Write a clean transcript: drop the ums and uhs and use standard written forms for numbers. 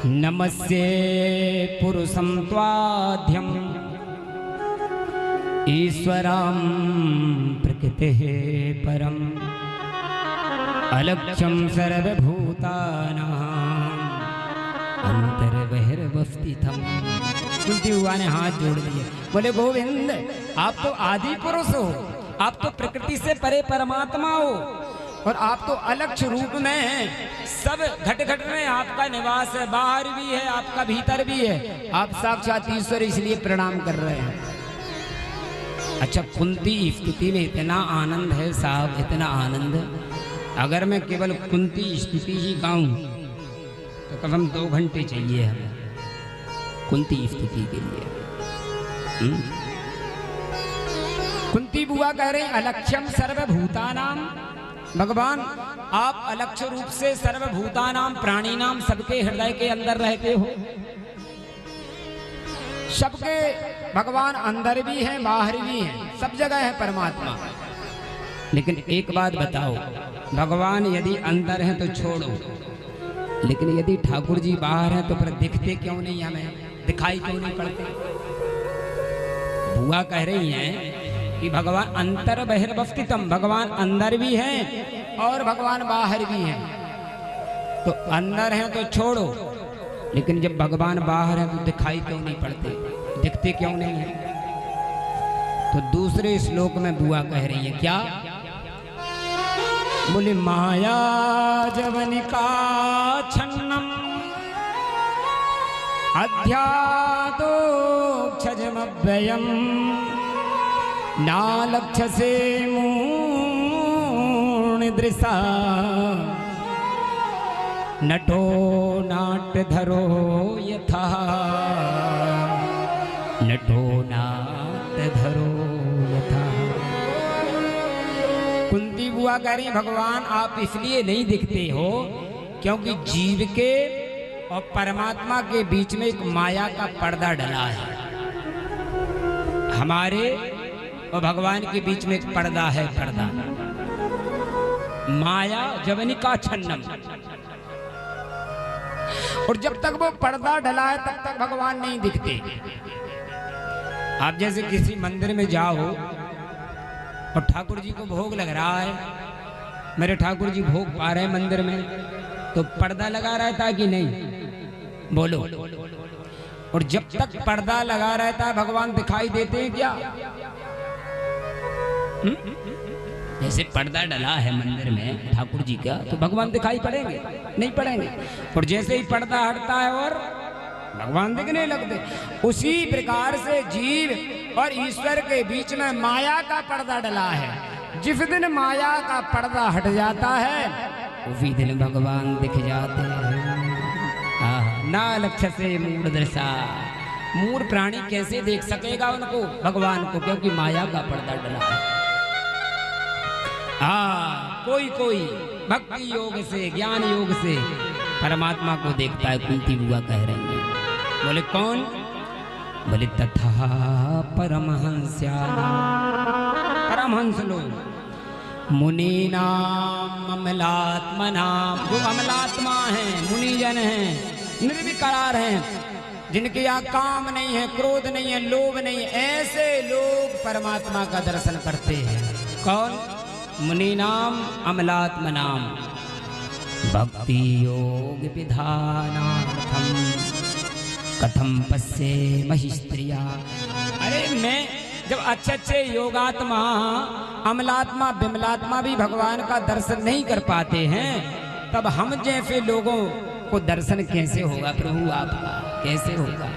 नमस्ये पुरुषं त्वाद्यं ईश्वरं प्रकृतेः परं अलक्ष्यं सर्वभूतानां अंतर्बहिर्वस्थितम्। कुंती बुआ ने हाथ जोड़ दिए, बोले गोविंद आप तो आदि पुरुष हो, आप तो प्रकृति से परे परमात्मा हो और आप तो अलक्ष्य रूप में हैं। सब घट घट में आपका निवास है, बाहर भी है, आपका भीतर भी है। आप साक्षात ईश्वर, इसलिए प्रणाम कर रहे हैं। अच्छा, कुंती स्तुति में इतना आनंद है साहब, इतना आनंद। अगर मैं केवल कुंती स्तुति ही गाऊं तो कम 2 घंटे चाहिए हमें कुंती स्तुति के लिए। कुंती बुआ कह रहे हैं अलक्ष्यम सर्वभूतानाम। भगवान आप अलक्ष्य रूप से सर्वभूतानाम प्राणीनाम सबके हृदय के अंदर रहते हो। सबके भगवान अंदर भी हैं, बाहर भी हैं, सब जगह है परमात्मा। लेकिन एक बात बताओ, भगवान यदि अंदर हैं तो छोड़ो, लेकिन यदि ठाकुर जी बाहर हैं तो फिर दिखते क्यों नहीं, हमें दिखाई क्यों नहीं पड़ते? बुआ कह रही हैं कि भगवान अंतर बहिर्वस्थितम, भगवान अंदर भी हैं और भगवान बाहर भी हैं। तो अंदर हैं तो छोड़ो, लेकिन जब भगवान बाहर हैं तो दिखाई क्यों नहीं पड़ते, दिखते क्यों नहीं है? तो दूसरे श्लोक में बुआ कह रही है क्या? बोले माया जवनिका छन्नम अध्यातो क्षजमव्ययम नालक्ष्य से मूर्णिदृशा नटो नाट्यधरो यथा नटो नाट्यधरो यथा। कुंती बुआ कह रही भगवान आप इसलिए नहीं दिखते हो क्योंकि जीव के और परमात्मा के बीच में एक माया का पर्दा डला है। हमारे और भगवान के बीच में एक पर्दा है, पर्दा माया जवनिका छन्नम। और जब तक वो पर्दा डला है तब तक भगवान नहीं दिखते। आप जैसे किसी मंदिर में जाओ और ठाकुर जी को भोग लग रहा है, मेरे ठाकुर जी भोग पा रहे हैं मंदिर में, तो पर्दा लगा रहता है कि नहीं? बोलो। और जब तक पर्दा लगा रहता है भगवान दिखाई देते हैं क्या? जैसे पर्दा डला है मंदिर में ठाकुर जी का, तो भगवान दिखाई पड़ेंगे? नहीं पड़ेंगे। और जैसे ही पर्दा हटता है और भगवान दिखने लगते। उसी प्रकार से जीव और ईश्वर के बीच में माया का पर्दा डला है। जिस दिन माया का पर्दा हट जाता है उसी दिन भगवान दिख जाते हैं। ना लक्ष्य से मूढ़ दृशा, मूढ़ प्राणी कैसे देख सकेगा उनको, भगवान को, क्योंकि माया का पर्दा डला है। कोई कोई भक्ति योग से, ज्ञान योग से परमात्मा को देखता है। कुंती बुआ कह रही है। बोले कौन? बोले तथा परमहंस्यानां, परमहंस लोग, मुनीनाम अमलात्मनाम, जो अमलात्मा हैं, मुनिजन हैं, निर्विकार हैं, जिनके यहाँ काम नहीं है, क्रोध नहीं है, लोभ नहीं है, ऐसे लोग परमात्मा का दर्शन करते हैं। कौन? मुनीनाम अमलात्मनाम भक्ति योग विधानार्थम कथम पश्ये महिस्त्रिया। अरे मैं जब अच्छे अच्छे योगात्मा, अमलात्मा, विमलात्मा भी भगवान का दर्शन नहीं कर पाते हैं, तब हम जैसे लोगों को दर्शन कैसे होगा प्रभु आपका, कैसे होगा?